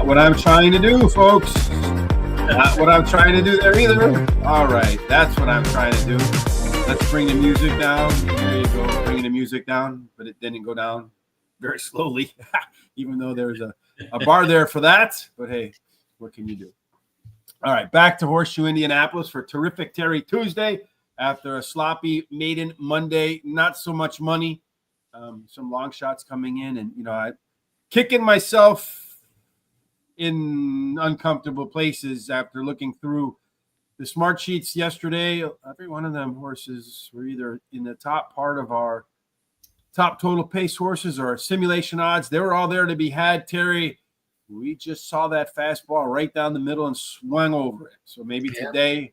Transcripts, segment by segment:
Not what I'm trying to do, folks. Not what I'm trying to do there either. All right, that's what I'm trying to do. Let's bring the music down. There you go, bringing the music down, but it didn't go down very slowly, even though there's a bar there for that. But hey, what can you do? All right, back to Horseshoe Indianapolis for terrific Terry Tuesday after a sloppy maiden Monday. Not so much money. Some long shots coming in, and I kicking myself in uncomfortable places after looking through the smart sheets yesterday. Every one of them horses were either in the top part of our top total pace horses or simulation odds. They were all there to be had, Terry. We just saw that fastball right down the middle and swung over it. So maybe today,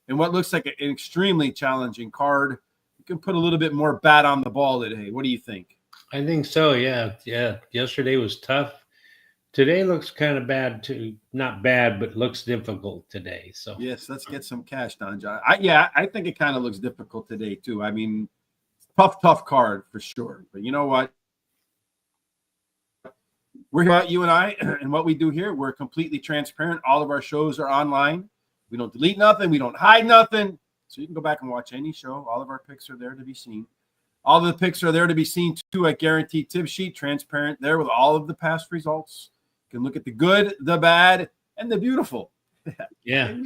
in what looks like an extremely challenging card, you can put a little bit more bat on the ball today. What do you think? I think so, yeah. Yesterday was tough. Today looks kind of bad too. Not bad, but looks difficult today. So yes, let's get some cash down, John. I think it kind of looks difficult today too. I mean, tough card for sure. But you know what? We're here, you and I, and what we do here, we're completely transparent. All of our shows are online. We don't delete nothing. We don't hide nothing. So you can go back and watch any show. All of our picks are there to be seen. All of the picks are there to be seen too at Guaranteed Tip Sheet, transparent there with all of the past results. You can look at the good, the bad, and the beautiful. Yeah.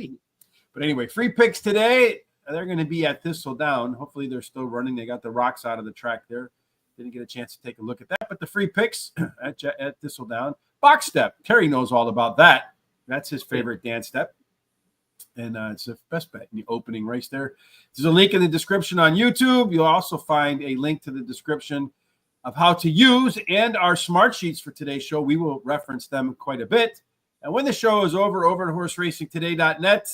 But anyway, free picks today. They're going to be at Thistledown. Hopefully they're still running. They got the rocks out of the track there. Didn't get a chance to take a look at that. But the free picks at Thistledown. Box step. Terry knows all about that. That's his favorite dance step. And it's the best bet in the opening race there. There's a link in the description on YouTube. You'll also find a link to the description of how to use and our smart sheets for today's show. We will reference them quite a bit. And when the show is over at horseracingtoday.net,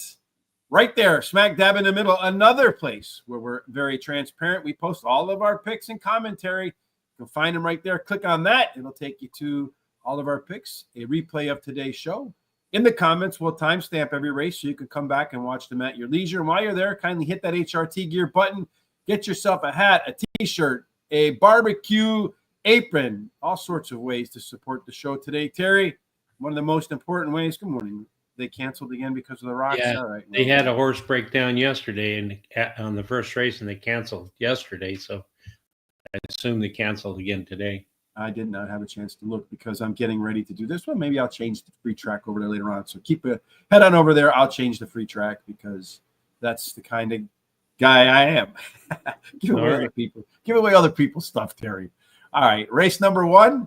right there, smack dab in the middle, another place where we're very transparent. We post all of our picks and commentary. You can find them right there. Click on that. It'll take you to all of our picks, a replay of today's show. In the comments, we'll timestamp every race so you can come back and watch them at your leisure. And while you're there, kindly hit that HRT gear button. Get yourself a hat, a T-shirt, a barbecue apron, all sorts of ways to support the show today. Terry, one of the most important ways. Good morning. They canceled again because of the rocks? Yeah, all right. They had a horse breakdown yesterday and on the first race, and they canceled yesterday. So I assume they canceled again today. I did not have a chance to look because I'm getting ready to do this one. Maybe I'll change the free track over there later on. So keep a head on over there. I'll change the free track because that's the kind of guy I am. Give away other people's stuff, Terry. All right, race number 1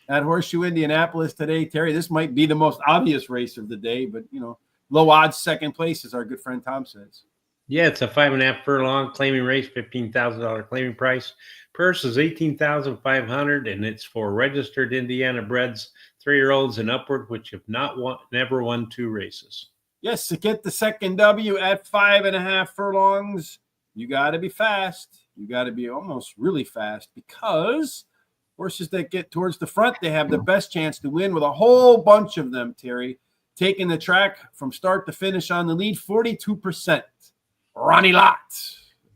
at Horseshoe Indianapolis today. Terry, this might be the most obvious race of the day, but low odds second place, as our good friend Tom says. Yeah, it's a 5.5 furlong claiming race, $15,000 claiming price. Purse is $18,500, and it's for registered Indiana breds, 3-year-olds and upward, which have never won 2 races. Yes, to get the second W at 5.5 furlongs, you got to be fast. You got to be almost really fast because horses that get towards the front, they have the best chance to win with a whole bunch of them, Terry, taking the track from start to finish on the lead, 42%. Ronnie Lott,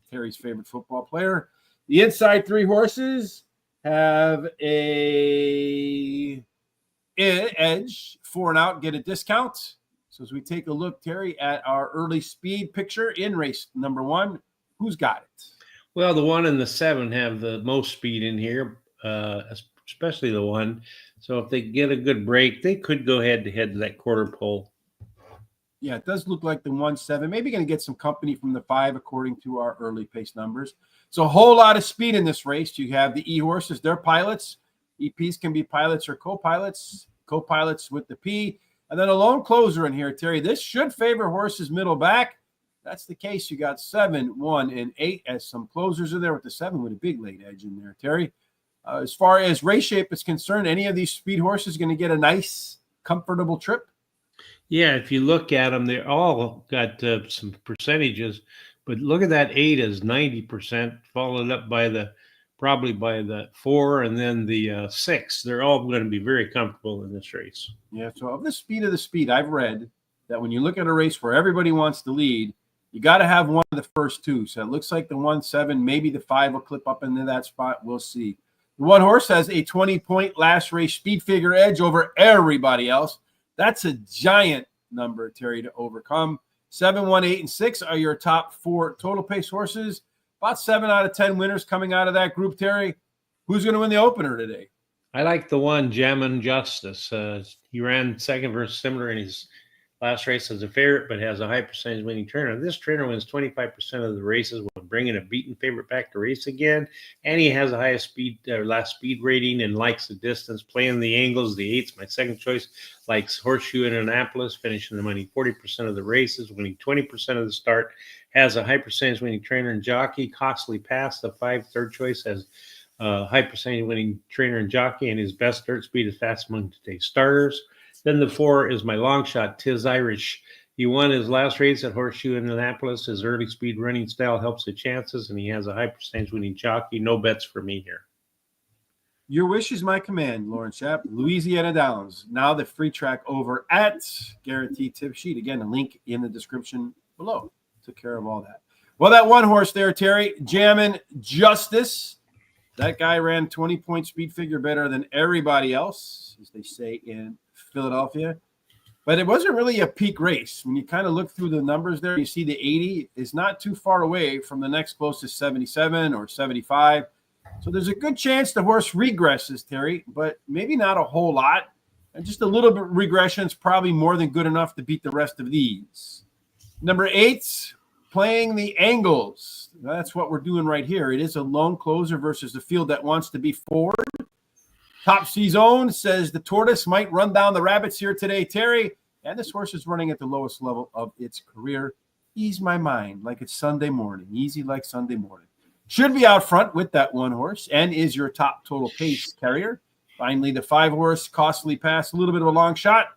Terry's favorite football player. The inside 3 horses have a edge, 4 and out, get a discount. So as we take a look, Terry, at our early speed picture in race number 1, who's got it? Well, the 1 and the 7 have the most speed in here, especially the 1. So if they get a good break, they could go head to head to that quarter pole. Yeah, it does look like the 1-7. Maybe going to get some company from the 5 according to our early pace numbers. So a whole lot of speed in this race. You have the E horses, they're pilots. EPs can be pilots or co-pilots. Co-pilots with the P. And then a lone closer in here, Terry. This should favor horses middle back. That's the case. You got 7, 1, and 8 as some closers in there with the 7 with a big late edge in there, Terry. As far as race shape is concerned, any of these speed horses going to get a nice, comfortable trip? Yeah, if you look at them, they all got some percentages, but look at that 8 is 90%, followed up by probably by the 4 and then the 6. They're all going to be very comfortable in this race. Yeah, so of the speed, I've read that when you look at a race where everybody wants to lead, you got to have one of the first 2. So it looks like the 1-7, maybe the 5 will clip up into that spot. We'll see. The 1 horse has a 20-point last race speed figure edge over everybody else. That's a giant number, Terry, to overcome. 7, 1, 8, and 6 are your top 4 total pace horses. About 7 out of 10 winners coming out of that group, Terry. Who's going to win the opener today? I like the one, Jammin' Justice. He ran second versus similar in his last race as a favorite, but has a high percentage winning trainer. This trainer wins 25% of the races when bringing a beaten favorite back to race again. And he has the highest speed, last speed rating, and likes the distance, playing the angles. The 8's my second choice. Likes Horseshoe Indianapolis, finishing the money 40% of the races, winning 20% of the start. Has a high percentage winning trainer and jockey. Costly Pass, the 5 third choice, has high percentage winning trainer and jockey, and his best dirt speed is fast among today's starters. Then the 4 is my long shot, Tis Irish. He won his last race at Horseshoe Indianapolis. His early speed running style helps the chances, and he has a high percentage winning jockey. No bets for me here. Your wish is my command, Lauren Schapp. Louisiana Downs. Now the free track over at Guaranteed Tip Sheet. Again, a link in the description below. Took care of all that. Well, that one horse there, Terry, Jammin' Justice. That guy ran 20-point speed figure better than everybody else, as they say in Philadelphia. But it wasn't really a peak race. When you kind of look through the numbers there, you see the 80 is not too far away from the next closest 77 or 75. So there's a good chance the horse regresses, Terry, but maybe not a whole lot. And just a little bit regression is probably more than good enough to beat the rest of these. Number 8, playing the angles. That's what we're doing right here. It is a lone closer versus the field that wants to be forward. Top C Zone says the tortoise might run down the rabbits here today, Terry. And this horse is running at the lowest level of its career. Ease my mind like it's Sunday morning. Easy like Sunday morning. Should be out front with that one horse and is your top total pace carrier. Finally, the 5 horse, Costly Pass, a little bit of a long shot.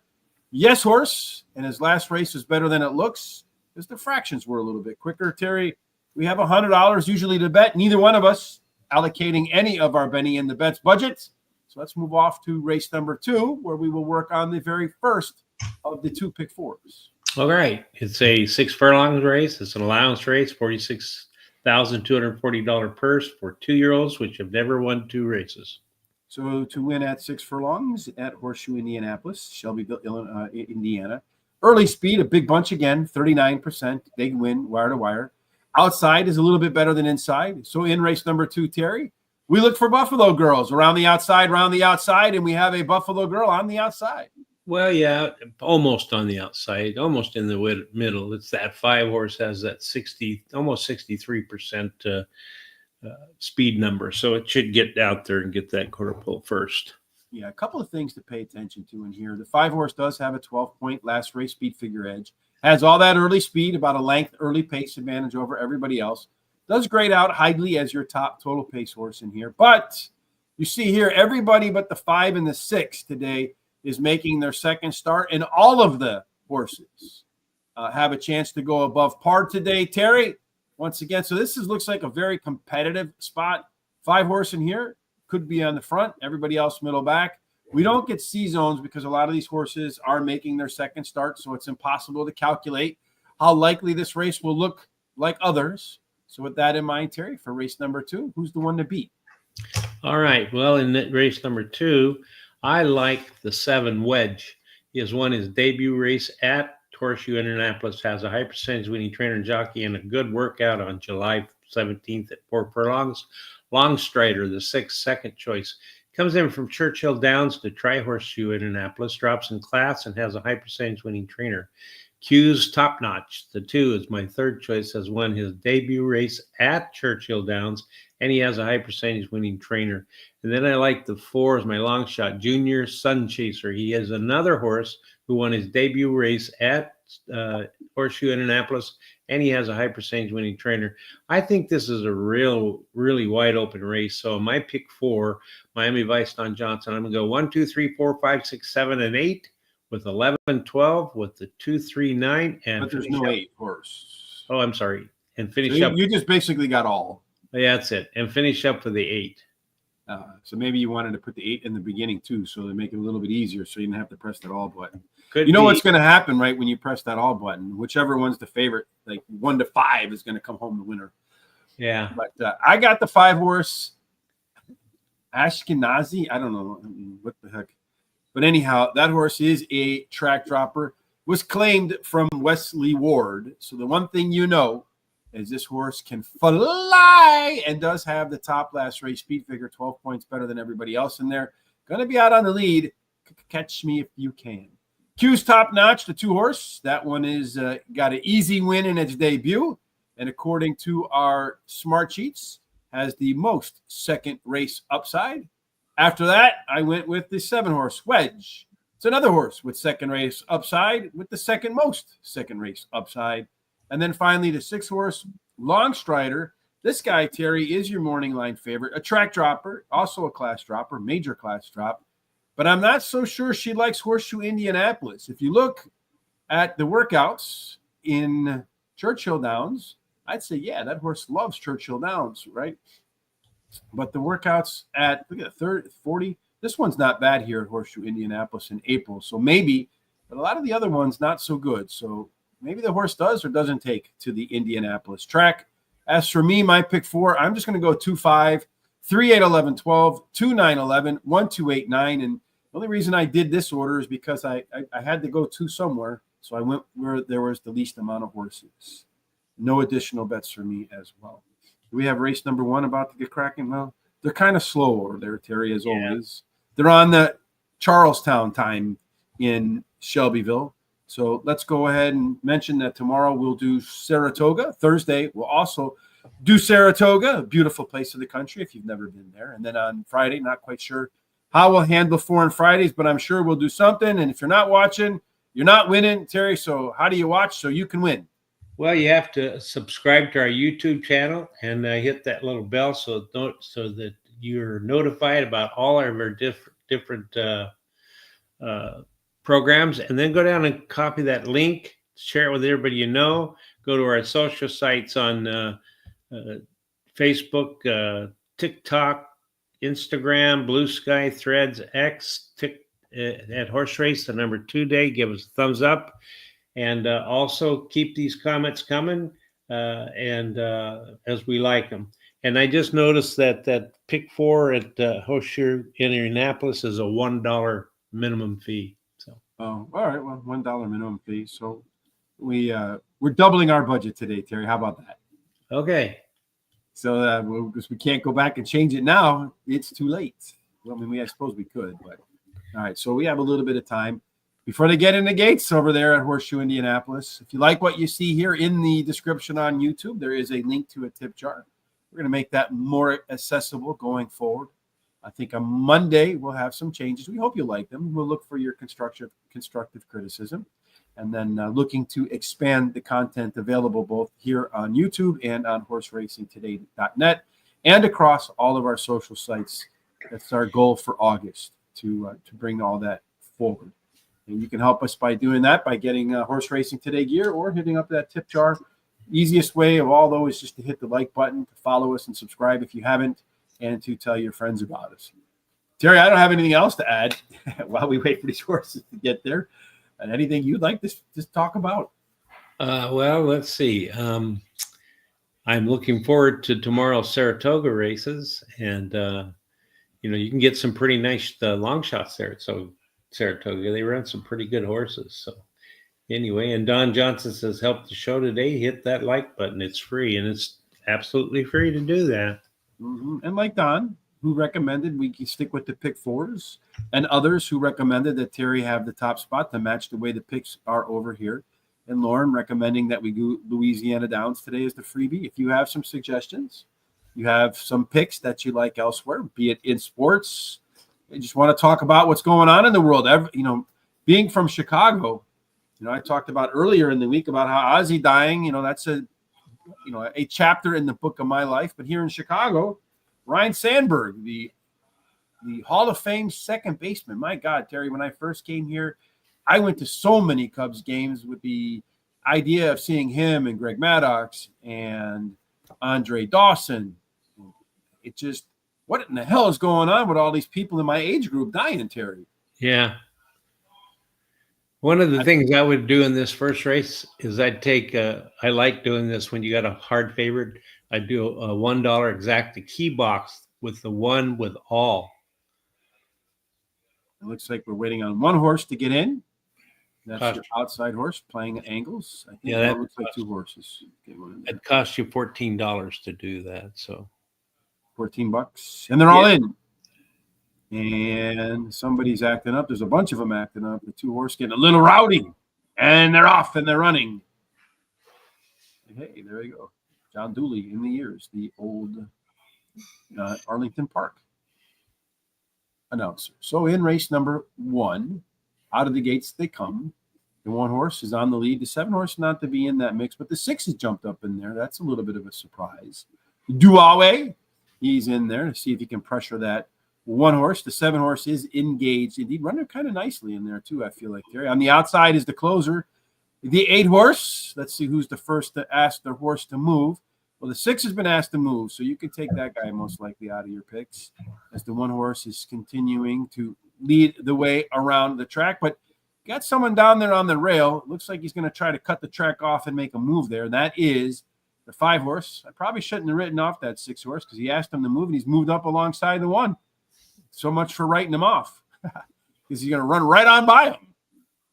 Yes, horse. And his last race was better than it looks because the fractions were a little bit quicker, Terry. We have $100 usually to bet. Neither one of us allocating any of our Benny in the Bets budget. So let's move off to race number 2, where we will work on the very first of the 2 pick 4s. All right. It's a 6 furlongs race. It's an allowance race, $46,240 purse for 2-year-olds, which have never won 2 races. So to win at 6 furlongs at Horseshoe Indianapolis, Shelbyville, Indiana. Early speed, a big bunch again, 39%. Big win, wire to wire. Outside is a little bit better than inside. So in race number 2, Terry, we look for Buffalo girls around the outside, and we have a Buffalo girl on the outside. Well, yeah, almost on the outside, almost in the middle. It's that 5 horse has that 60, almost 63% speed number. So it should get out there and get that quarter pole first. Yeah, a couple of things to pay attention to in here. The 5 horse does have a 12-point last race speed figure edge. Has all that early speed, about a length early pace advantage over everybody else. Does grade out highly as your top total pace horse in here. But you see here, everybody but the 5 and the 6 today is making their second start. And all of the horses have a chance to go above par today, Terry. Once again, so this looks like a very competitive spot. 5 horse in here could be on the front. Everybody else middle back. We don't get C zones because a lot of these horses are making their second start, so it's impossible to calculate how likely this race will look like others. So with that in mind, Terry, for race number 2, who's the one to beat? All right. Well, in race number 2, I like the 7 Wedge. He has won his debut race at Horseshoe Indianapolis, has a high percentage winning trainer and jockey, and a good workout on July 17th at 4 furlongs. Longstrider, the 6th second choice. Comes in from Churchill Downs to try Horseshoe Indianapolis, drops in class, and has a high percentage winning trainer. Q's Top Notch, the 2 is my 3rd choice, has won his debut race at Churchill Downs, and he has a high percentage winning trainer. And then I like the 4 is my long shot, Junior Sun Chaser. He is another horse who won his debut race at Horseshoe Indianapolis, and he has a high percentage winning trainer. I think this is a really wide open race. So my pick 4, Miami Vice Don Johnson. I'm going to go 1, 2, 3, 4, 5, 6, 7, and 8 with 11, 12 with the 2, 3, 9. And but there's no 8 horse. Oh, I'm sorry. And finish so up. You just basically got all. Yeah, that's it. And finish up with the 8. So maybe you wanted to put the 8 in the beginning too, so to make it a little bit easier, so you didn't have to press that all button. What's going to happen, right, when you press that all button? Whichever one's the favorite, like 1 to 5, is going to come home the winner. Yeah. But I got the 5 horse Ashkenazi. I don't know what the heck. But anyhow, that horse is a track dropper, was claimed from Wesley Ward. So the one thing you know is this horse can fly and does have the top last race speed figure, 12 points better than everybody else in there. Going to be out on the lead. Catch me if you can. Q's top notch, the 2-horse. That one is got an easy win in its debut. And according to our smart sheets, has the most second race upside. After that, I went with the 7-horse Wedge. It's another horse with second race upside with the second most second race upside. And then finally, the 6-horse Longstrider. This guy, Terry, is your morning line favorite, a track dropper, also a class dropper, major class drop. But I'm not so sure she likes Horseshoe Indianapolis. If you look at the workouts in Churchill Downs, I'd say, yeah, that horse loves Churchill Downs, right? But the workouts at, look at 40. This one's not bad here at Horseshoe Indianapolis in April. So maybe, but a lot of the other ones not so good. So maybe the horse does or doesn't take to the Indianapolis track. As for me, my pick 4, I'm just going to go 2-5, 3, 8, 11, 12, 2, 9, 11, 1, 2, 8, 9. And the only reason I did this order is because I had to go 2 somewhere. So I went where there was the least amount of horses. No additional bets for me as well. Do we have race number 1 about to get cracking? Well, they're kind of slow over there, Terry, as always. They're on the Charlestown time in Shelbyville. So let's go ahead and mention that tomorrow we'll do Saratoga. Thursday, we'll also do Saratoga, a beautiful place of the country if you've never been there. And then on Friday, not quite sure how we'll handle foreign Fridays, but I'm sure we'll do something. And if you're not watching, you're not winning, Terry. So how do you watch so you can win? Well, you have to subscribe to our YouTube channel and hit that little bell so that you're notified about all of our different programs. And then go down and copy that link, share it with everybody you know. Go to our social sites on Facebook, TikTok, Instagram, Blue Sky, Threads, X, at Horse Race, the number 2 day. Give us a thumbs up. And also keep these comments coming and as we like them. And I just noticed that pick 4 at Horseshoe Indianapolis is a $1 minimum fee. So, all right. Well, $1 minimum fee. So we're doubling our budget today, Terry. How about that? Okay. So because we can't go back and change it now, it's too late. Well, I mean, I suppose we could, but all right. So we have a little bit of time before they get in the gates over there at Horseshoe Indianapolis. If you like what you see here in the description on YouTube, there is a link to a tip jar. We're going to make that more accessible going forward. I think on Monday we'll have some changes. We hope you like them. We'll look for your constructive criticism, and then looking to expand the content available both here on YouTube and on horseracingtoday.net and across all of our social sites. That's our goal for August, to bring all that forward. And you can help us by doing that by getting Horse Racing Today gear or hitting up that tip jar. Easiest way of all those is just to hit the like button, to follow us and subscribe if you haven't, and to tell your friends about us. Terry, I don't have anything else to add while we wait for these horses to get there. And anything you'd like to just talk about? Well, let's see. I'm looking forward to tomorrow's Saratoga races, and you can get some pretty nice long shots there. So Saratoga, they run some pretty good horses. So anyway, and Don Johnson says, help the show today. Hit that like button. It's free, and it's absolutely free to do that. Mm-hmm. And like Don, who recommended we stick with the pick 4s, and others who recommended that Terry have the top spot to match the way the picks are over here. And Lauren recommending that we do Louisiana Downs today as the freebie. If you have some suggestions, you have some picks that you like elsewhere, be it in sports, you just want to talk about what's going on in the world. Being from Chicago, I talked about earlier in the week about how Ozzy dying, that's a chapter in the book of my life. But here in Chicago, Ryan Sandberg, the Hall of Fame second baseman. My God, Terry, when I first came here, I went to so many Cubs games with the idea of seeing him and Greg Maddox and Andre Dawson. It just, what in the hell is going on with all these people in my age group dying, Terry? Yeah. One of the things I would do in this first race is I like doing this when you got a hard favorite. I do a $1 exacta key box with the one with all. It looks like we're waiting on one horse to get in. That's Cost your outside horse playing at angles. I think Yeah, that that looks like two horses. Get one in there. it cost you $14 to do that. So $14, and they're all in. And somebody's acting up. There's a bunch of them acting up. The two horse getting a little rowdy, and they're off and they're running. Hey, there you go. John Dooley in the years, the old Arlington Park announcer. So in race number 1, out of the gates they come. The 1 horse is on the lead. The 7 horse not to be in that mix, but the 6 has jumped up in there. That's a little bit of a surprise. Duawe, he's in there to see if he can pressure that 1 horse. The 7 horse is engaged. Indeed, running kind of nicely in there too, I feel like, Terry. On the outside is the closer. The 8 horse, let's see who's the first to ask the horse to move. Well, the 6 has been asked to move, so you can take that guy most likely out of your picks as the 1 horse is continuing to lead the way around the track. But got someone down there on the rail. Looks like he's going to try to cut the track off and make a move there. And that is the 5 horse. I probably shouldn't have written off that 6 horse because he asked him to move, and he's moved up alongside the 1. So much for writing him off because he's going to run right on by him.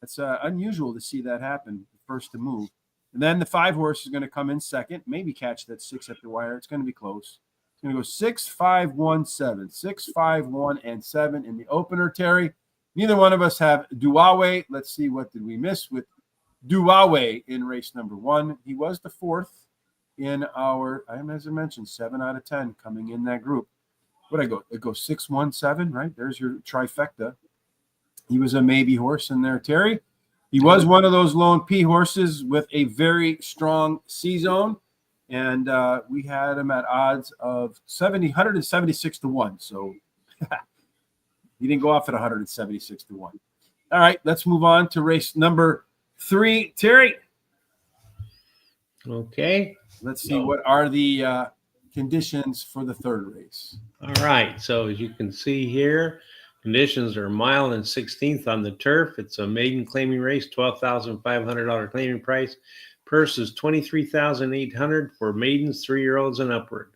That's unusual to see that happen, first to move. And then the 5 horse is going to come in second, maybe catch that 6 at the wire. It's going to be close. It's going to go 6, 5, 1, 7. 6, 5, 1, and 7 in the opener, Terry. Neither one of us have Duawe. Let's see, what did we miss with Duawe in race number 1? He was the 4th in our, as I mentioned, 7 out of 10 coming in that group. What I go? It goes 6, 1, 7, right? There's your trifecta. He was a maybe horse in there, Terry. He was one of those lone P horses with a very strong C-zone, and we had him at odds of 176 to 1. So he didn't go off at 176 to 1. All right, let's move on to race number 3, Terry. Okay. Let's see what are the conditions for the 3rd race. All right. So as you can see here, conditions are 1 mile and 16th on the turf. It's a maiden claiming race, $12,500 claiming price. Purse is $23,800 for maidens, 3-year-olds and upward.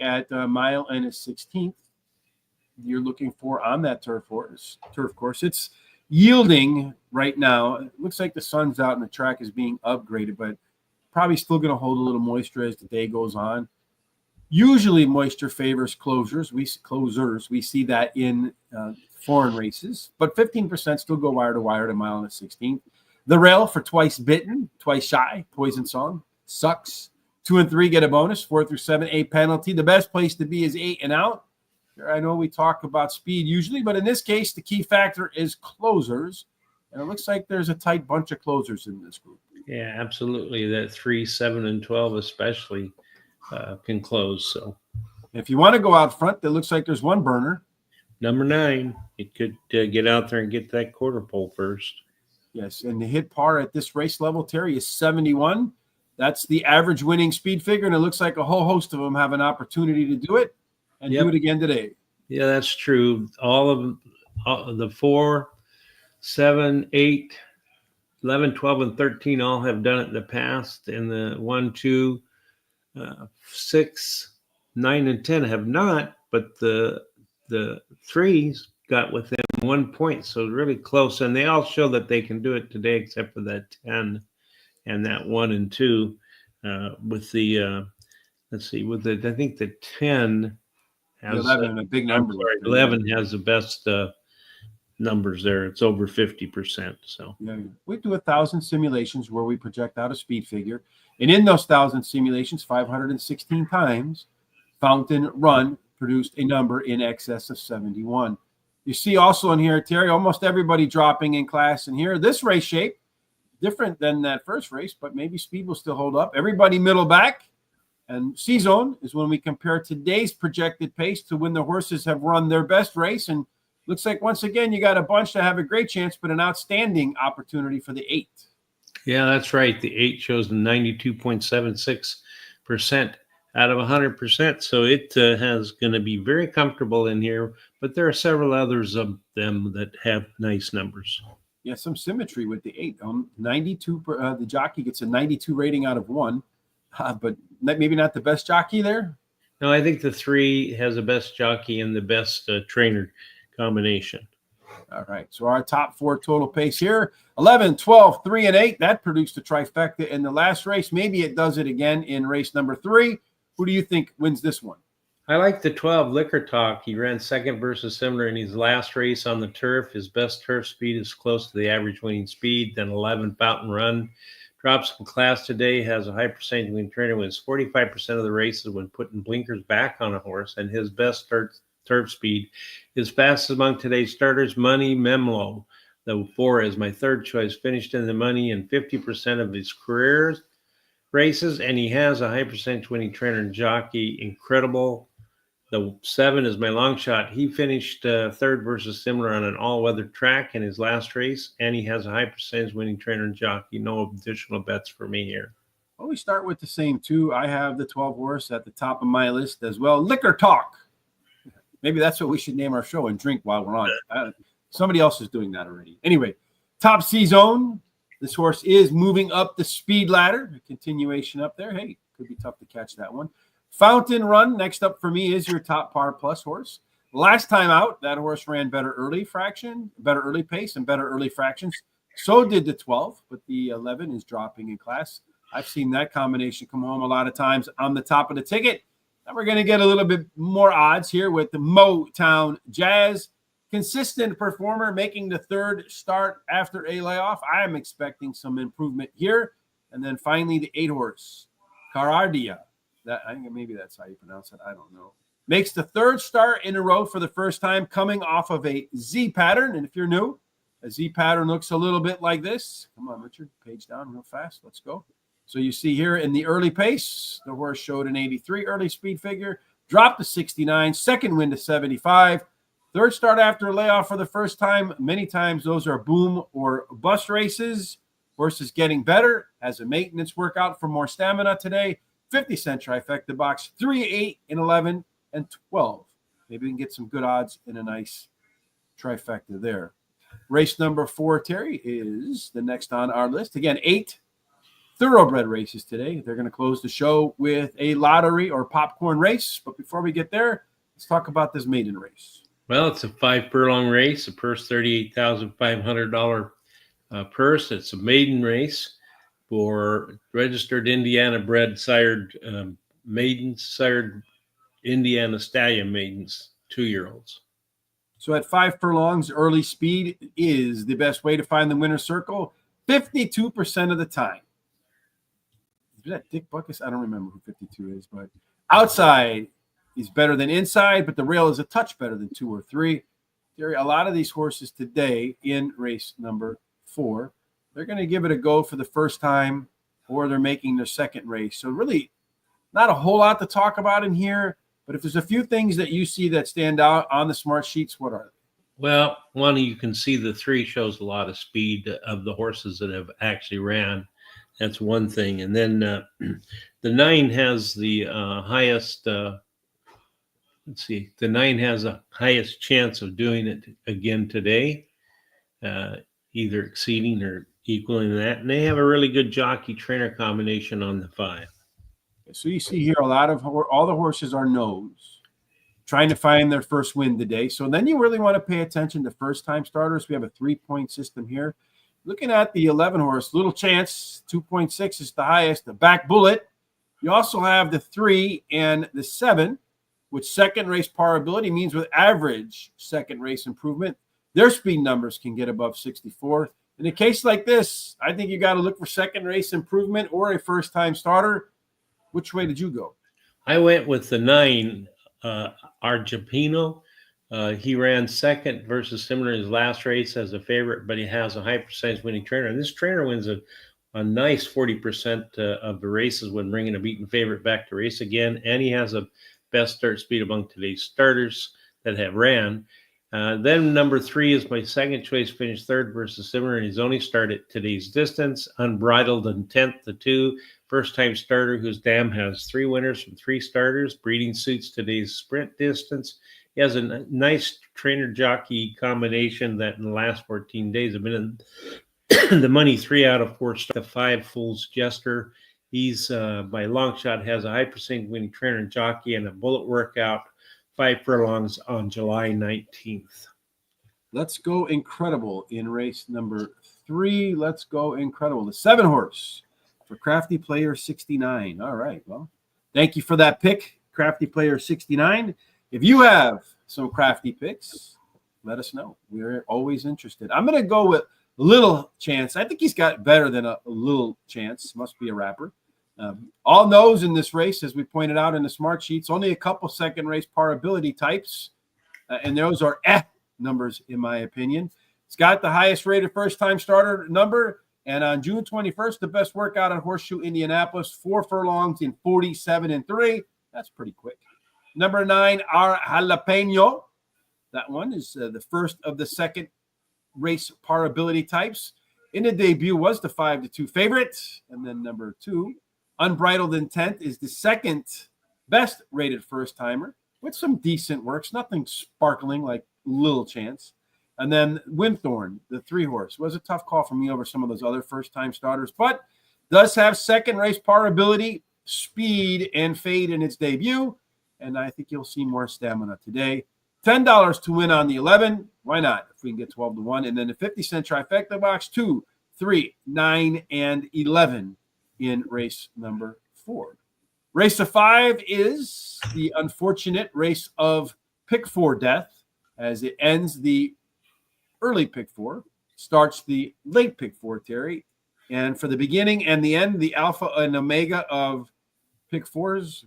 At a mile and a 16th, you're looking for on that turf course. It's yielding right now. It looks like the sun's out and the track is being upgraded, but probably still going to hold a little moisture as the day goes on. Usually moisture favors closers. We see that in foreign races, but 15% still go wire to wire at a mile and a 16th. The rail for twice bitten, twice shy, poison song, sucks. 2 and 3 get a bonus. 4 through 7, a penalty. The best place to be is 8 and out. I know we talk about speed usually, but in this case, the key factor is closers. And it looks like there's a tight bunch of closers in this group. Yeah, absolutely. That 3, 7, and 12 especially can close. So if you want to go out front, it looks like there's one burner. Number 9, it could get out there and get that quarter pole first. Yes, and the hit par at this race level, Terry, is 71. That's the average winning speed figure, and it looks like a whole host of them have an opportunity to do it and do it again today. Yeah, that's true. All of the 4, 7, 8, 11, 12, and 13 all have done it in the past, and the 1, 2, 6, 9, and 10 have not, but the 3s got within 1 point, so really close. And they all show that they can do it today, except for that 10 and that 1 and 2. With the let's see, with the I think the 10 has 11, a big number. 11 has the best numbers there. It's over 50%. So yeah, we do 1,000 simulations where we project out a speed figure, and in those 1,000 simulations, 516 times, Fountain Run produced a number in excess of 71. You see also in here, Terry, almost everybody dropping in class in here. This race shape, different than that first race, but maybe speed will still hold up. Everybody middle back. And C-zone is when we compare today's projected pace to when the horses have run their best race. And looks like, once again, you got a bunch that have a great chance, but an outstanding opportunity for the 8. Yeah, that's right. The 8 shows 92.76% out of 100%. So it has going to be very comfortable in here, but there are several others of them that have nice numbers. Yeah, some symmetry with the 8. 92. The jockey gets a 92 rating out of 1, but maybe not the best jockey there. No, I think the 3 has the best jockey and the best trainer combination. All right, so our top 4 total pace here, 11, 12, 3, and 8. That produced a trifecta in the last race. Maybe it does it again in race number 3. Who do you think wins this one? I like the 12 Liquor Talk. He ran second versus similar in his last race on the turf. His best turf speed is close to the average winning speed. Then 11 Fountain Run drops in class today, has a high percentage winning trainer, wins 45% of the races when putting blinkers back on a horse, and his best turf speed is fastest among today's starters. Money Memlo, the 4 is my third choice, finished in the money in 50% of his careers races, and he has a high percentage winning trainer and jockey. Incredible. The 7 is my long shot. He finished third versus similar on an all-weather track in his last race, and he has a high percentage winning trainer and jockey. No additional bets for me here. Well, we start with the same 2. I have the 12 horse at the top of my list as well. Liquor Talk. Maybe that's what we should name our show and drink while we're on it. Somebody else is doing that already. Anyway, Top C Zone. This horse is moving up the speed ladder. A continuation up there. Hey, could be tough to catch that one. Fountain Run, next up for me, is your top par plus horse. Last time out, that horse ran better early pace, and better early fractions. So did the 12, but the 11 is dropping in class. I've seen that combination come home a lot of times on the top of the ticket. Now we're going to get a little bit more odds here with the Motown Jazz. Consistent performer, making the 3rd start after a layoff. I am expecting some improvement here. And then finally, the 8 horse, Carardia. I think maybe that's how you pronounce it. I don't know. Makes the 3rd start in a row for the first time, coming off of a Z pattern. And if you're new, a Z pattern looks a little bit like this. Come on, Richard, page down real fast. Let's go. So you see here in the early pace, the horse showed an 83 early speed figure, dropped to 69, second win to 75, 3rd start after a layoff for the first time. Many times those are boom or bust races. Horse is getting better, has a maintenance workout for more stamina today. 50-cent trifecta box, 3, 8, and 11, and 12. Maybe we can get some good odds in a nice trifecta there. Race number 4, Terry, is the next on our list. Again, 8 thoroughbred races today. They're going to close the show with a lottery or popcorn race. But before we get there, let's talk about this maiden race. Well, it's a 5 furlong race, a purse $38,500 purse. It's a maiden race for registered Indiana bred sired maidens, sired Indiana stallion maidens, 2-year-olds. So at 5 furlongs, early speed is the best way to find the winner's circle 52% of the time. Is that Dick Buckus? I don't remember who 52 is, but outside is better than inside, but the rail is a touch better than 2 or 3. Terry, a lot of these horses today in race number 4, they're going to give it a go for the first time, or they're making their second race. So really not a whole lot to talk about in here, but if there's a few things that you see that stand out on the smart sheets, what are they? Well, one, you can see the 3 shows a lot of speed of the horses that have actually ran. That's one thing. And then the 9 has the highest, the 9 has the highest chance of doing it again today, either exceeding or equaling that. And they have a really good jockey trainer combination on the 5. So you see here a lot of all the horses are nose, trying to find their first win today. So then you really want to pay attention to first-time starters. We have a 3-point system here. Looking at the 11 horse, Little Chance, 2.6 is the highest. The Back Bullet. You also have the 3 and the 7, which second race par ability means with average second race improvement, their speed numbers can get above 64. In a case like this, I think you got to look for second race improvement or a first-time starter. Which way did you go? I went with the 9, Argentino. He ran second versus similar in his last race as a favorite, but he has a high percentage winning trainer. And this trainer wins a nice 40% of the races when bringing a beaten favorite back to race again. And he has a best start speed among today's starters that have ran. Then number 3 is my second choice, finished third versus similar, and he's only started today's distance. Unbridled Intent, the 2, first-time starter whose dam has 3 winners from 3 starters. Breeding suits today's sprint distance. He has a nice trainer-jockey combination that in the last 14 days have been in the money 3 out of 4 starts. The 5, Fool's Jester. He's, by long shot, has a high percentage winning trainer and jockey and a bullet workout 5 furlongs on July 19th. Let's Go Incredible in race number 3. Let's Go Incredible. The 7 horse for Crafty Player 69. All right. Well, thank you for that pick, Crafty Player 69. If you have some crafty picks, let us know. We're always interested. I'm going to go with Little Chance. I think he's got better than a Little Chance. Must be a rapper. All knows in this race, as we pointed out in the smart sheets, only a couple second race par ability types. And those are numbers, in my opinion. It's got the highest rated first-time starter number. And on June 21st, the best workout at Horseshoe Indianapolis, 4 furlongs in 47-3. That's pretty quick. Number 9, our Jalapeno. That one is the first of the second race par ability types. In the debut was the 5-2 favorite. And then number 2, Unbridled Intent, is the second best rated first-timer with some decent works, nothing sparkling like Little Chance. And then Windthorn, the 3 horse, was a tough call for me over some of those other first-time starters, but does have second race par ability, speed, and fade in its debut. And I think you'll see more stamina today. $10 to win on the 11. Why not? If we can get 12-1. And then the 50-cent trifecta box, 2, 3, 9, and 11 in race number 4. Race of 5 is the unfortunate race of pick 4 death, as it ends the early pick 4, starts the late pick 4, Terry. And for the beginning and the end, the alpha and omega of pick 4s,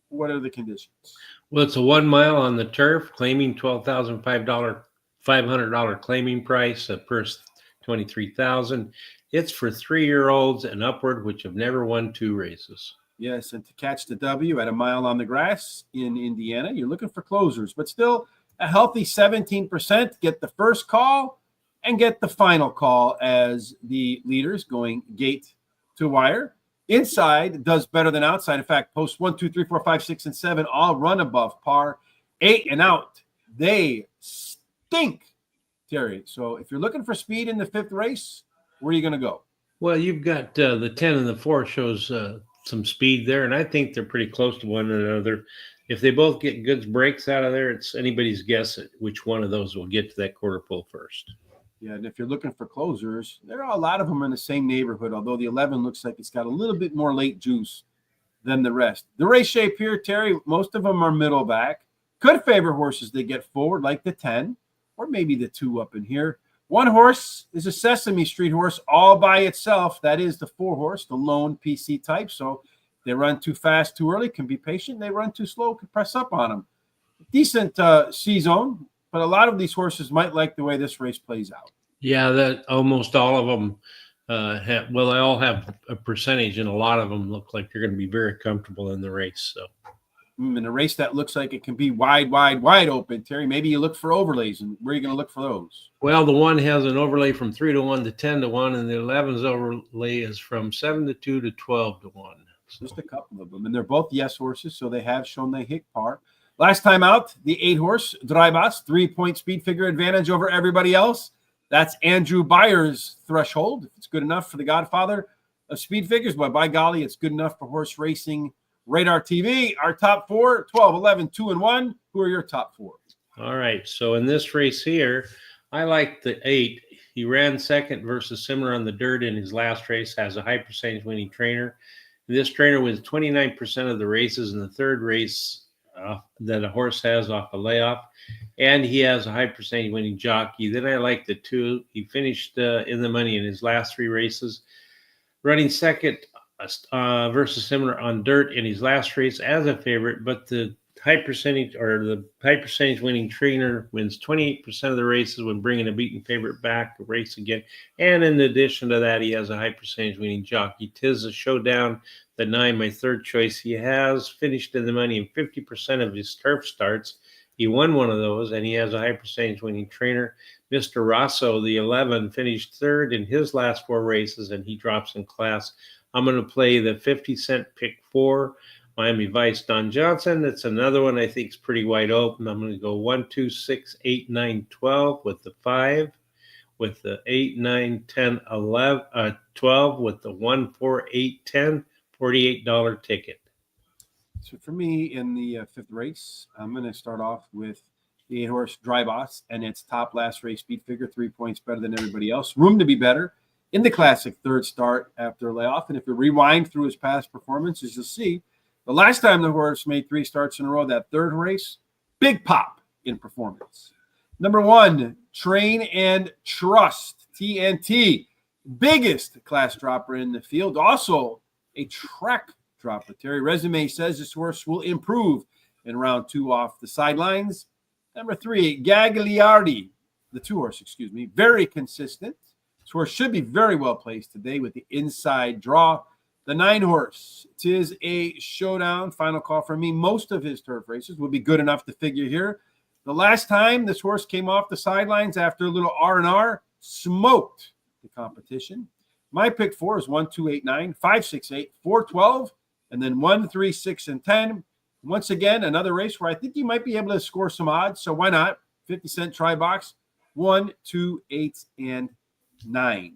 what are the conditions? Well, it's a 1 mile on the turf, claiming $12,500 claiming price, a purse $23,000. It's for 3-year-olds and upward, which have never won 2 races. Yes, and to catch the W at a mile on the grass in Indiana, you're looking for closers, but still a healthy 17%. Get the first call and get the final call as the leaders going gate to wire. Inside does better than outside. In fact, posts 1, 2, 3, 4, 5, 6, and 7 all run above par. 8 and out, they stink, Terry. So if you're looking for speed in the 5th race, where are you going to go? Well, you've got the 10 and the 4 shows some speed there, and I think they're pretty close to one another. If they both get good breaks out of there, it's anybody's guess at which one of those will get to that quarter pole first. Yeah, and if you're looking for closers, there are a lot of them in the same neighborhood, although the 11 looks like it's got a little bit more late juice than the rest. The race shape here, Terry, most of them are middle back. Could favor horses that get forward, like the 10, or maybe the 2 up in here. One horse is a Sesame Street horse all by itself. That is the 4 horse, the lone PC type. So they run too fast, too early, can be patient. They run too slow, can press up on them. Decent C-zone, but a lot of these horses might like the way this race plays out. Yeah, that almost all of them they all have a percentage, and a lot of them look like they're going to be very comfortable in the race. So, in a race that looks like it can be wide open, Terry, maybe you look for overlays, and where are you going to look for those? Well, the 1 has an overlay from 3-1 to 10-1, and the 11's overlay is from 7-2 to 12-1. So. Just a couple of them, and they're both yes horses, so they have shown they hit par. Last time out, the 8 horse Drybas, 3-point speed figure advantage over everybody else. That's Andrew Byers' threshold. If it's good enough for the godfather of speed figures, but by golly, it's good enough for horse racing Radar TV. Our top 4, 12, 11, 2, and 1. Who are your top 4? All right. So in this race here, I like the 8. He ran second versus Simmer on the dirt in his last race, has a high percentage winning trainer. This trainer wins 29% of the races in the 3rd race that a horse has off a layoff. And he has a high percentage winning jockey. Then I like the 2. He finished in the money in his last 3 races, running second versus Simmer on dirt in his last race as a favorite. But the high percentage winning trainer wins 28% of the races when bringing a beaten favorite back to race again. And in addition to that, he has a high percentage winning jockey. Tis a Showdown, the 9, my 3rd choice. He has finished in the money in 50% of his turf starts. He won one of those, and he has a high percentage winning trainer. Mr. Rosso, the 11, finished 3rd in his last 4 races, and he drops in class. I'm going to play the 50-cent pick 4, Miami Vice Don Johnson. That's another one I think is pretty wide open. I'm going to go 1, 2, 6, 8, 9, 12 with the 5, with the 8, 9, 10, 11, 12 with the 1, 4, 8, 10, $48 ticket. So for me in the 5th race, I'm going to start off with the 8-horse Dry Boss, and its top last race speed figure, 3 points better than everybody else. Room to be better in the classic third start after a layoff. And if you rewind through his past performances, you'll see the last time the horse made 3 starts in a row, that third race, big pop in performance. Number 1, Train and Trust, TNT, biggest class dropper in the field. Also a track dropper. Terry Resume says this horse will improve in round 2 off the sidelines. Number 3, Gagliardi, the 2-horse, very consistent. This horse should be very well placed today with the inside draw. The 9-horse, tis a showdown. Final call for me. Most of his turf races will be good enough to figure here. The last time this horse came off the sidelines after a little R&R, smoked the competition. My pick 4 is 1, 2, 8, 9, 5, 6, 8, 4, 12, and then 1, 3, 6, and 10. Once again, another race where I think you might be able to score some odds. So why not? 50-cent try box, 1, 2, 8, and 9.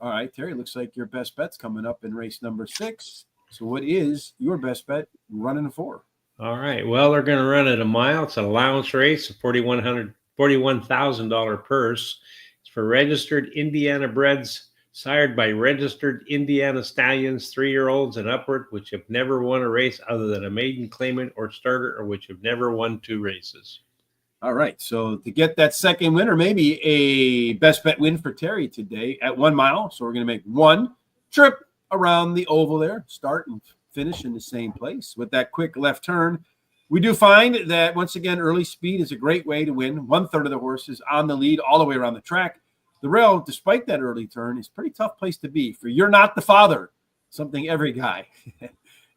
All right, Terry, looks like your best bet's coming up in race number 6. So what is your best bet running 4? All right. Well, they're going to run it a mile. It's an allowance race, a $41,000 purse. It's for registered Indiana breds, sired by registered Indiana stallions, 3-year-olds and upward, which have never won a race other than a maiden, claimant, or starter, or which have never won 2 races. All right, so to get that second win, or maybe a best bet win for Terry today at 1 mile, so we're going to make 1 trip around the oval there, start and finish in the same place with that quick left turn. We do find that, once again, early speed is a great way to win. 1/3 of the horses on the lead all the way around the track. The rail, despite that early turn, is a pretty tough place to be. For You're Not the Father, something every guy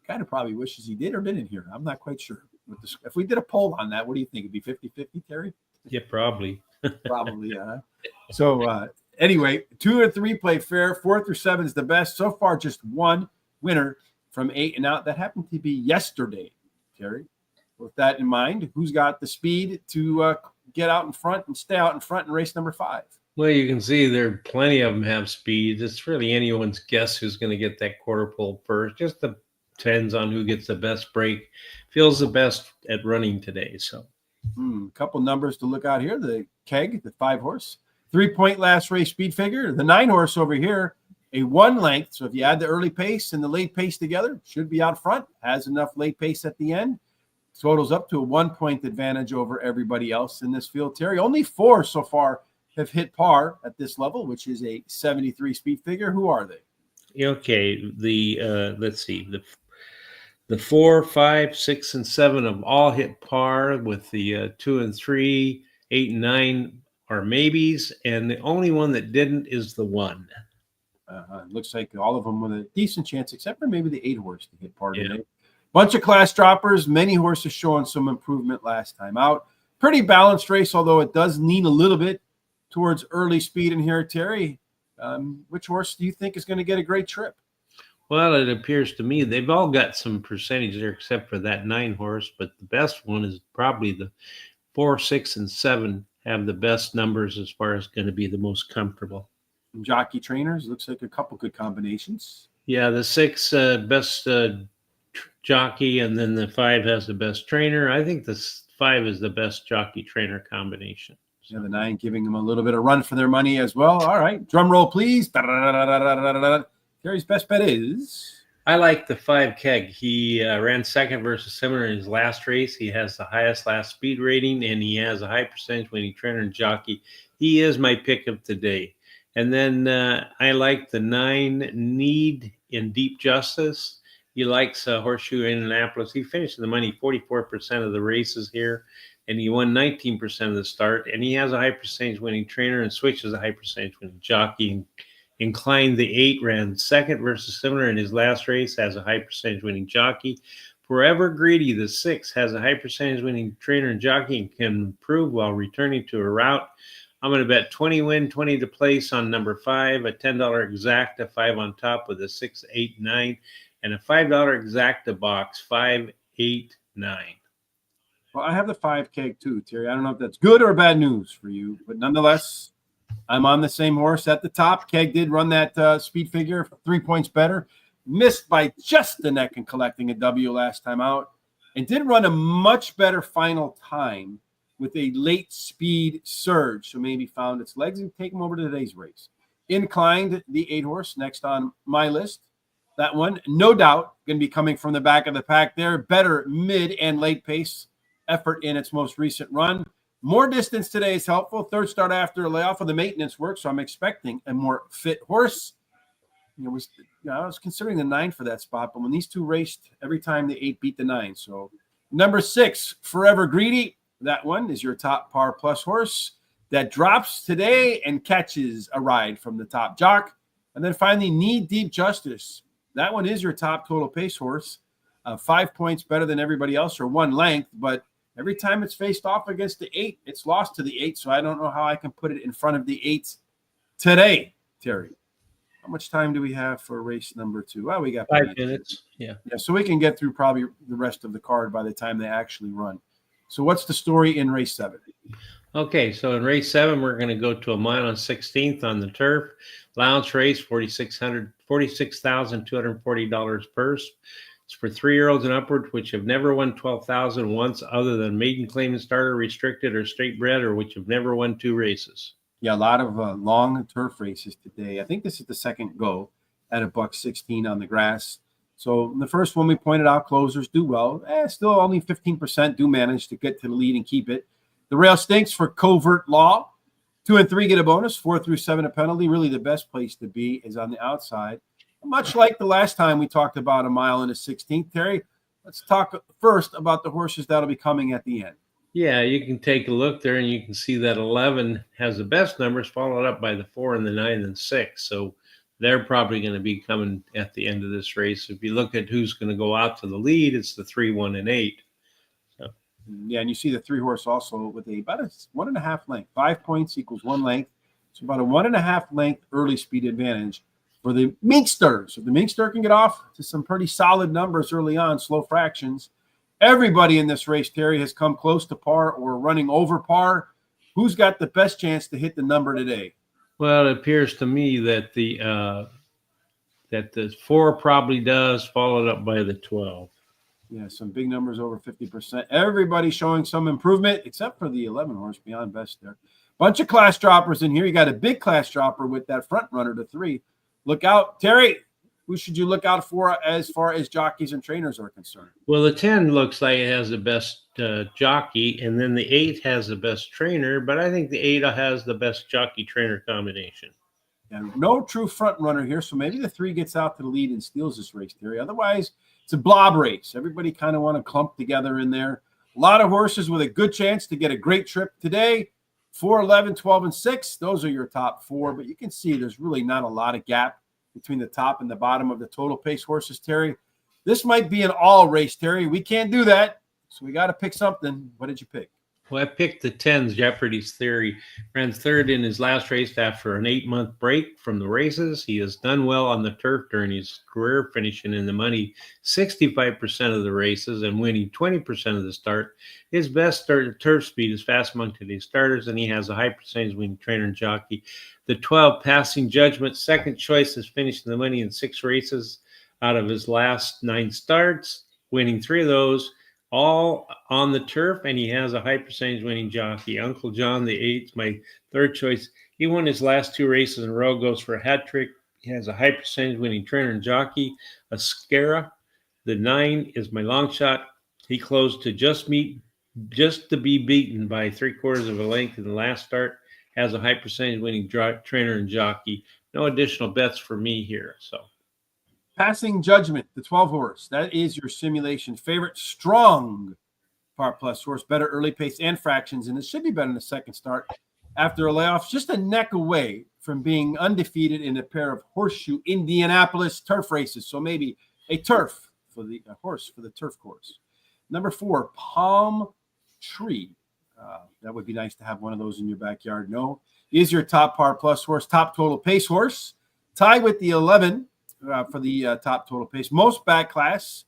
kind of probably wishes he did or didn't hear. I'm not quite sure. If we did a poll on that, what do you think? It'd be 50-50, Terry? Yeah, probably. Probably, yeah. So anyway, 2 or 3 play fair. 4 through 7 is the best. So far, just 1 winner from 8 and out. That happened to be yesterday, Terry. With that in mind, who's got the speed to get out in front and stay out in front in race number 5? Well, you can see there are plenty of them have speed. It's really anyone's guess who's going to get that quarter pole first. Just depends on who gets the best break. Feels the best at running today. So a couple numbers to look out here. The Keg, the 5-horse, 3-point last race speed figure. The 9-horse over here, a 1 length. So if you add the early pace and the late pace together, should be out front. Has enough late pace at the end. Totals up to a 1-point advantage over everybody else in this field. Terry, only 4 so far have hit par at this level, which is a 73 speed figure. Who are they? Okay, let's see, the 4, 5, 6, and 7 have all hit par, with the 2 and 3, 8 and 9 are maybes, and the only one that didn't is the 1. Looks like all of them with a decent chance, except for maybe the 8-horse to hit par today. Bunch of class droppers, many horses showing some improvement last time out. Pretty balanced race, although it does lean a little bit towards early speed in here, Terry. Which horse do you think is going to get a great trip? Well, it appears to me they've all got some percentage there, except for that 9-horse, but the best one is probably the 4, 6, and 7 have the best numbers as far as going to be the most comfortable. Jockey trainers, looks like a couple good combinations. Yeah, the 6 best jockey, and then the 5 has the best trainer. I think the 5 is the best jockey trainer combination. So. Yeah, the 9 giving them a little bit of run for their money as well. All right, drum roll, please. Terry's best bet is? I like the 5 Keg. He ran second versus similar in his last race. He has the highest last speed rating, and he has a high percentage winning trainer and jockey. He is my pick of today. And then I like the 9 Need in Deep Justice. He likes Horseshoe Indianapolis. He finished in the money 44% of the races here, and he won 19% of the start. And he has a high percentage winning trainer and switches a high percentage winning jockey. Incline, the 8, ran second versus similar in his last race, has a high percentage winning jockey. Forever Greedy, the 6, has a high percentage winning trainer and jockey and can improve while returning to a route. I'm going to bet 20 win, 20 to place on number 5, a $10 exacta, 5 on top with a 6, 8, 9, and a $5 exacta box, 5, 8, 9. Well, I have the 5 Keg too, Terry. I don't know if that's good or bad news for you, but nonetheless, I'm on the same horse at the top. Keg did run that speed figure 3 points better. Missed by just the neck and collecting a W last time out. and did run a much better final time with a late speed surge. So maybe found its legs and take them over to today's race. Inclined, the 8 horse, next on my list. That one, no doubt, going to be coming from the back of the pack there. Better mid and late pace effort in its most recent run. More distance today is helpful. Third start after a layoff of the maintenance work, so I'm expecting a more fit horse. I was considering the 9 for that spot, but when these two raced, every time the 8 beat the 9. So number 6, Forever Greedy. That one is your top par plus horse that drops today and catches a ride from the top jock. And then finally, Need Deep Justice. That one is your top total pace horse. 5 points better than everybody else, or 1 length, but every time it's faced off against the 8, it's lost to the 8. So I don't know how I can put it in front of the 8 today, Terry. How much time do we have for race number 2? Well, we got 5 minutes. Yeah. So we can get through probably the rest of the card by the time they actually run. So what's the story in race 7? Okay, so in race 7, we're going to go to a mile and 16th on the turf. Lounge race, $46,240 purse. It's for 3-year-olds and upward, which have never won $12,000 once, other than maiden, claim, and starter, restricted, or straight bred, or which have never won 2 races. Yeah, a lot of long turf races today. I think this is the second go at $1.16 on the grass. So the first one we pointed out, closers do well. Still only 15% do manage to get to the lead and keep it. The rail stinks for Covert Law. 2 and 3 get a bonus. 4 through 7 a penalty. Really the best place to be is on the outside. Much like the last time we talked about a mile and a 16th, Terry, let's talk first about the horses that'll be coming at the end. Yeah, you can take a look there, and you can see that 11 has the best numbers, followed up by the 4 and the 9 and 6. So they're probably going to be coming at the end of this race. If you look at who's going to go out to the lead, it's the 3, 1, and 8. So. Yeah, and you see the 3 horse also with about a 1.5 length. 5 points equals 1 length. So about a 1.5 length early speed advantage for the Minkster. So the Minkster can get off to some pretty solid numbers early on, slow fractions. Everybody in this race, Terry, has come close to par or running over par. Who's got the best chance to hit the number today? Well, it appears to me that the 4 probably does, followed up by the 12. Yeah, some big numbers over 50%. Everybody showing some improvement, except for the 11 horse beyond best there. Bunch of class droppers in here. You got a big class dropper with that front runner to 3. Look out, Terry. Who should you look out for as far as jockeys and trainers are concerned? Well, the 10 looks like it has the best jockey, and then the 8 has the best trainer, but I think the 8 has the best jockey-trainer combination. And no true front runner here, so maybe the 3 gets out to the lead and steals this race, Terry. Otherwise, it's a blob race. Everybody kind of want to clump together in there. A lot of horses with a good chance to get a great trip today. 4, 11, 12, and 6. Those are your top 4, but you can see there's really not a lot of gap between the top and the bottom of the total pace horses, Terry. This might be an all race, Terry. We can't do that, so we got to pick something. What did you pick? Well, I picked the 10's Jeopardy's Theory. Ran 3rd in his last race after an 8-month break from the races. He has done well on the turf during his career, finishing in the money 65% of the races and winning 20% of the start. His best turf speed is fast among today's starters, and he has a high percentage winning trainer and jockey. The 12 Passing Judgment, second choice, has finished in the money in 6 races out of his last 9 starts, winning 3 of those, all on the turf, and he has a high percentage winning jockey. Uncle John, the 8th, my 3rd choice. He won his last 2 races in a row, goes for a hat trick. He has a high percentage winning trainer and jockey. Ascara, the 9, is my long shot. He closed to just to be beaten by 3/4 of a length in the last start. Has a high percentage winning trainer and jockey. No additional bets for me here. So. Passing Judgment, the 12 horse. That is your simulation favorite. Strong par plus horse. Better early pace and fractions, and it should be better in the second start after a layoff. Just a neck away from being undefeated in a pair of Horseshoe Indianapolis turf races. So maybe a turf for the horse for the turf course. Number 4, Palm Tree. That would be nice to have one of those in your backyard. No, is your top par plus horse, top total pace horse. Tied with the 11 for the top total pace. Most back class.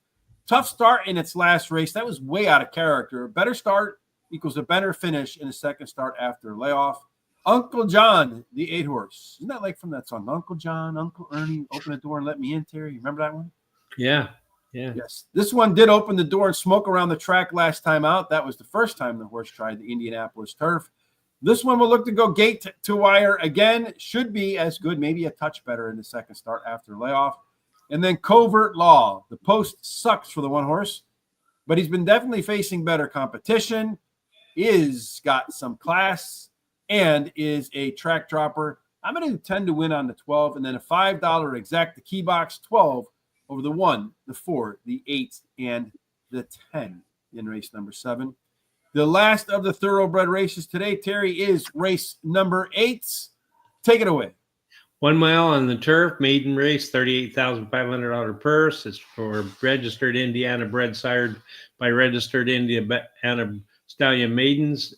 Tough start in its last race. That was way out of character. Better start equals a better finish in a second start after layoff. Uncle John, the 8 horse. Isn't that like from that song? Uncle John, Uncle Ernie, open the door and let me in, Terry. You remember that one? Yeah. Yeah. Yes. This one did open the door and smoke around the track last time out. That was the first time the horse tried the Indianapolis turf. This one will look to go gate to wire again. Should be as good, maybe a touch better in the second start after layoff. And then Covert Law. The post sucks for the one horse, but he's been definitely facing better competition, is got some class, and is a track dropper. I'm going to tend to win on the 12, and then a $5 exact, the key box 12 over the 1, the 4, the 8, and the 10 in race number 7. The last of the thoroughbred races today, Terry, is race number 8. Take it away. 1 mile on the turf, maiden race, $38,500 purse. It's for registered Indiana bred, sired by registered Indiana stallion maidens,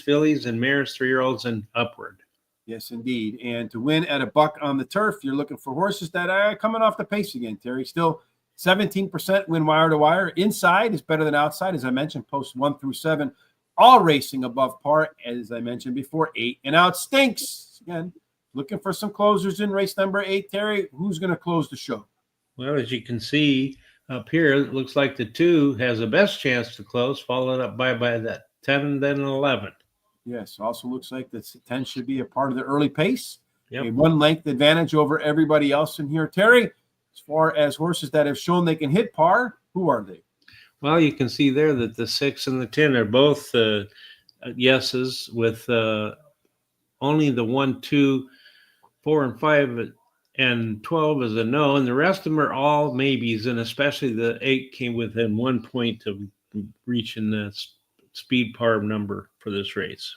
fillies, and mares, 3-year-olds and upward. Yes, indeed. And to win at a buck on the turf, you're looking for horses that are coming off the pace again, Terry. Still 17% win wire to wire. Inside is better than outside, as I mentioned, post 1 through 7. All racing above par, as I mentioned before. 8 and out stinks. Again, looking for some closers in race number 8, Terry. Who's going to close the show? Well, as you can see up here, it looks like the 2 has the best chance to close, followed up by that 10 and then 11. Yes, also looks like the 10 should be a part of the early pace. Yep. A 1 length advantage over everybody else in here. Terry, as far as horses that have shown they can hit par, who are they? Well, you can see there that the 6 and the 10 are both yeses, with only the 1, 2, 4, and 5 and 12 is a no, and the rest of them are all maybes, and especially the 8 came within 1 point of reaching the speed par number for this race.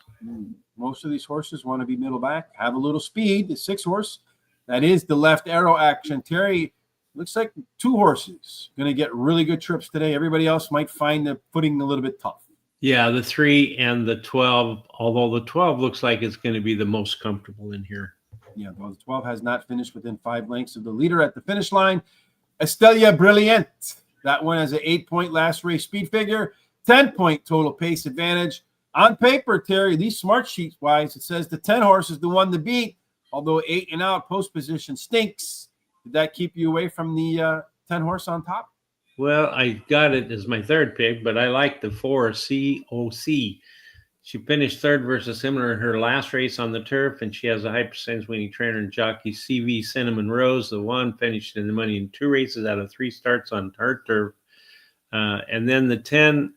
Most of these horses want to be middle back, have a little speed. The 6 horse, that is the left arrow action. Terry, looks like 2 horses going to get really good trips today. Everybody else might find the footing a little bit tough. Yeah, the 3 and the 12, although the 12 looks like it's going to be the most comfortable in here. Yeah, well, the 12 has not finished within 5 lengths of the leader at the finish line. Estrella Brilliant. That one has an 8-point last race speed figure, 10-point total pace advantage. On paper, Terry, these smart sheets wise, it says the 10 horse is the one to beat, although 8 and out post position stinks. Did that keep you away from the 10 horse on top? Well, I got it as my 3rd pick, but I like the 4 COC. She finished 3rd versus similar in her last race on the turf, and she has a high percentage winning trainer and jockey CV Cinnamon Rose. The 1 finished in the money in 2 races out of 3 starts on her turf. And then the 10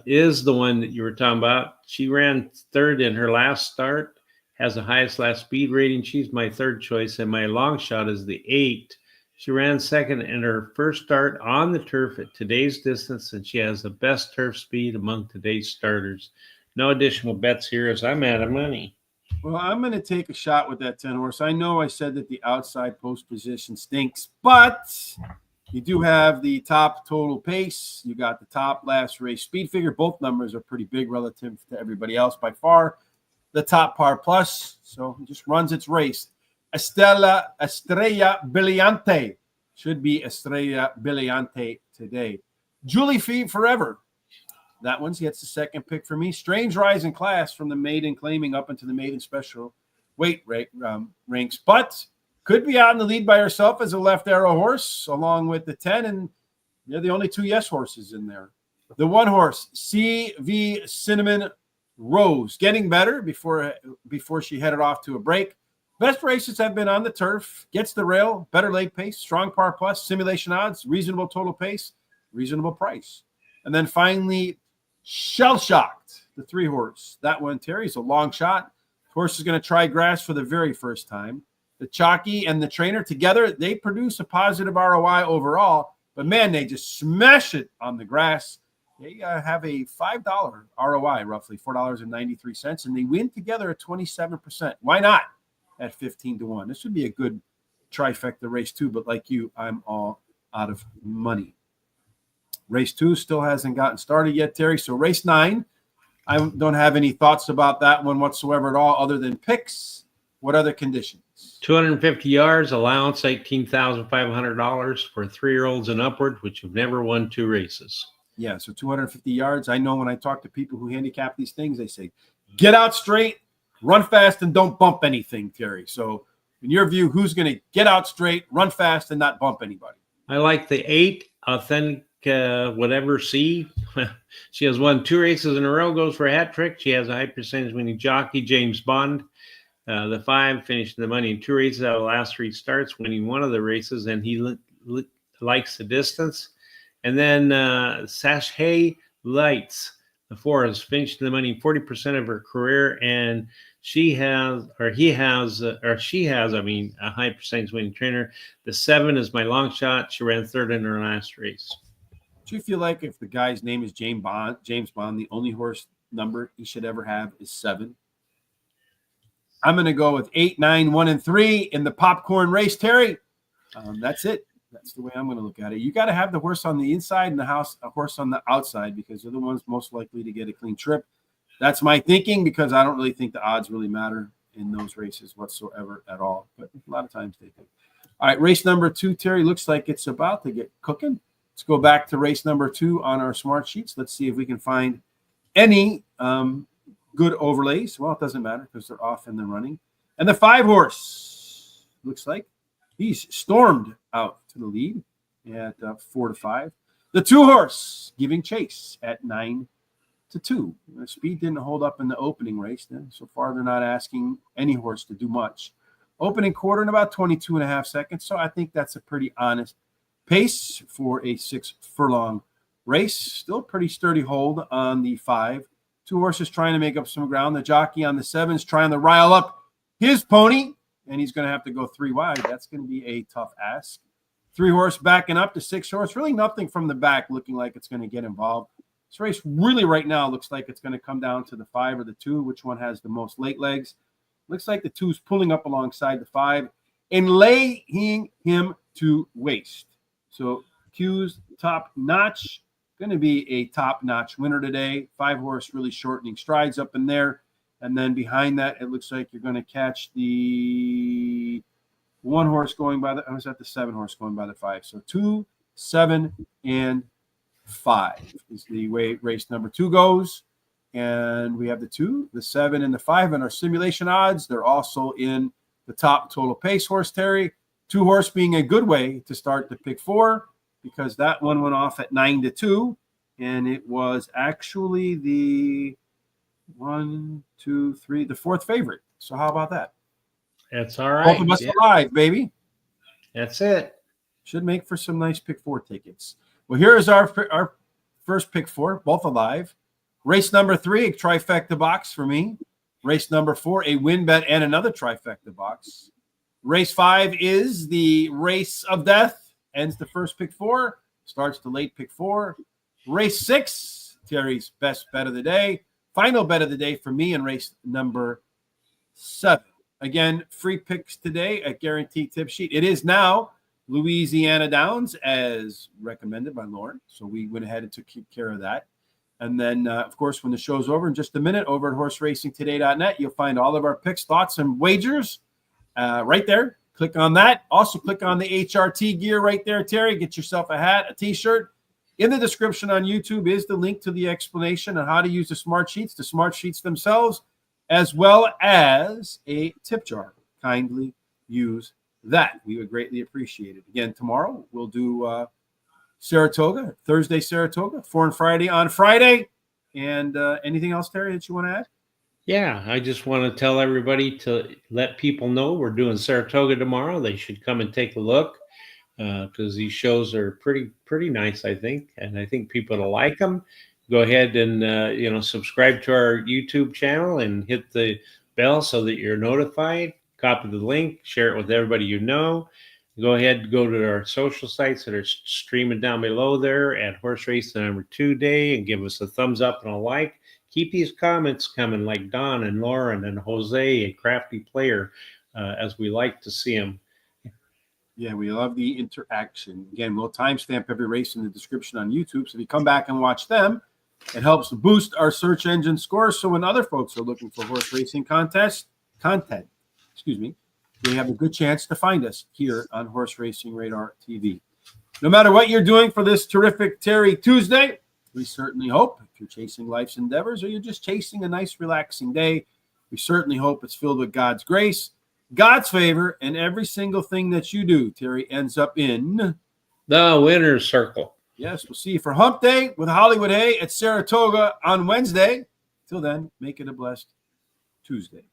is the one that you were talking about. She ran 3rd in her last start, has the highest last speed rating. She's my 3rd choice, and my long shot is the 8. She ran 2nd in her first start on the turf at today's distance, and she has the best turf speed among today's starters. No additional bets here as I'm out of money. Well, I'm going to take a shot with that 10 horse. I know I said that the outside post position stinks, but you do have the top total pace. You got the top last race speed figure. Both numbers are pretty big relative to everybody else. By far, the top par plus. So it just runs its race. Estrella Brillante. Should be Estrella Brillante today. Julie Fee Forever. That one gets the 2nd pick for me. Strange rise in class from the maiden claiming up into the maiden special weight ranks, but could be out in the lead by herself as a left arrow horse, along with the 10, and they're the only 2 yes horses in there. The 1 horse, CV Cinnamon Rose, getting better before she headed off to a break. Best races have been on the turf, gets the rail, better late pace, strong par plus, simulation odds, reasonable total pace, reasonable price. And then finally, Shell Shocked, the 3 horse. That one, Terry's a long shot. Horse is going to try grass for the very first time. The jockey and the trainer together, they produce a positive ROI overall, but man, they just smash it on the grass. They have a $5 ROI, roughly $4.93, and they win together at 27%. Why not at 15-1? This would be a good trifecta race too, but like you, I'm all out of money. Race 2 still hasn't gotten started yet, Terry. So race 9, I don't have any thoughts about that one whatsoever at all other than picks. What other conditions? 250 yards, allowance $18,500 for 3-year-olds and upward, which have never won 2 races. Yeah, so 250 yards. I know when I talk to people who handicap these things, they say, get out straight, run fast, and don't bump anything, Terry. So in your view, who's going to get out straight, run fast, and not bump anybody? I like the 8 Authentic whatever C. She has won 2 races in a row, goes for a hat trick. She has a high percentage winning jockey, James Bond. The 5 finished the money in 2 races out of the last 3 starts, winning one of the races, and he likes the distance. And then Sashay Lights, the 4 has finished the money 40% of her career, and she has, a high percentage winning trainer. The 7 is my long shot. She ran 3rd in her last race. Do you feel like if the guy's name is James Bond, the only horse number he should ever have is 7? I'm going to go with 8, 9, 1, and 3 in the popcorn race, Terry. That's it. That's the way I'm going to look at it. You got to have the horse on the inside and a horse on the outside, because they're the ones most likely to get a clean trip. That's my thinking, because I don't really think the odds really matter in those races whatsoever at all. But a lot of times they do. All right, race number 2, Terry, looks like it's about to get cooking. Let's go back to race number 2 on our smart sheets. Let's see if we can find any good overlays. Well, it doesn't matter because they're off in the running. And the 5 horse looks like he's stormed out to the lead at 4-5. The 2 horse giving chase at 9-2. The speed didn't hold up in the opening race. So far, they're not asking any horse to do much. Opening quarter in about 22.5 seconds. So I think that's a pretty honest pace for a 6 furlong race. Still pretty sturdy hold on the 5. 2 horses trying to make up some ground. The jockey on the 7 is trying to rile up his pony, and he's going to have to go 3 wide. That's going to be a tough ask. 3 horse backing up to 6 horse. Really nothing from the back looking like it's going to get involved. This race really right now looks like it's going to come down to the 5 or the 2, which one has the most late legs. Looks like the 2's pulling up alongside the 5 and laying him to waste. So Q's top notch, going to be a top notch winner today. 5 horse really shortening strides up in there. And then behind that, it looks like you're going to catch the 1 horse going by the, I was at the 7 horse going by the 5. So 2, 7, and 5 is the way race number 2 goes. And we have the 2, the 7, and the 5 in our simulation odds. They're also in the top total pace horse, Terry. 2 horse being a good way to start the pick 4, because that one went off at 9-2, and it was actually the 1, 2, 3, the 4th favorite. So how about that? That's all right. Both of us alive, baby. That's it. Should make for some nice pick 4 tickets. Well, here is our first pick 4, both alive. Race number 3, a trifecta box for me. Race number 4, a win bet and another trifecta box. Race 5 is the race of death. Ends the first pick 4. Starts the late pick 4. Race 6, Terry's best bet of the day. Final bet of the day for me in race number 7. Again, free picks today at Guaranteed Tip Sheet. It is now Louisiana Downs as recommended by Lauren. So we went ahead and took care of that. And then, of course, when the show's over in just a minute, over at horseracingtoday.net, you'll find all of our picks, thoughts, and wagers right there. Click on that. Also, click on the HRT gear right there, Terry. Get yourself a hat, a T-shirt. In the description on YouTube is the link to the explanation on how to use the smart sheets themselves, as well as a tip jar. Kindly use that. We would greatly appreciate it. Again, tomorrow we'll do Saratoga, Thursday Saratoga, 4 and Friday on Friday. And anything else, Terry, that you want to add? Yeah, I just want to tell everybody to let people know we're doing Saratoga tomorrow. They should come and take a look because these shows are pretty nice, I think, and I think people will like them. Go ahead and subscribe to our YouTube channel and hit the bell so that you're notified. Copy the link, share it with everybody you know. Go ahead and go to our social sites that are streaming down below there at Horse Race the number 2 day and give us a thumbs up and a like. Keep these comments coming like Don and Lauren and Jose and Crafty Player as we like to see them. Yeah, we love the interaction. Again, we'll timestamp every race in the description on YouTube. So if you come back and watch them, it helps boost our search engine scores. So when other folks are looking for horse racing content, they have a good chance to find us here on Horse Racing Radar TV. No matter what you're doing for this terrific Terry Tuesday, we certainly hope, if you're chasing life's endeavors or you're just chasing a nice, relaxing day, we certainly hope it's filled with God's grace, God's favor, and every single thing that you do, Terry, ends up in The winner's circle. Yes, we'll see you for Hump Day with Hollywood Hay at Saratoga on Wednesday. Till then, make it a blessed Tuesday.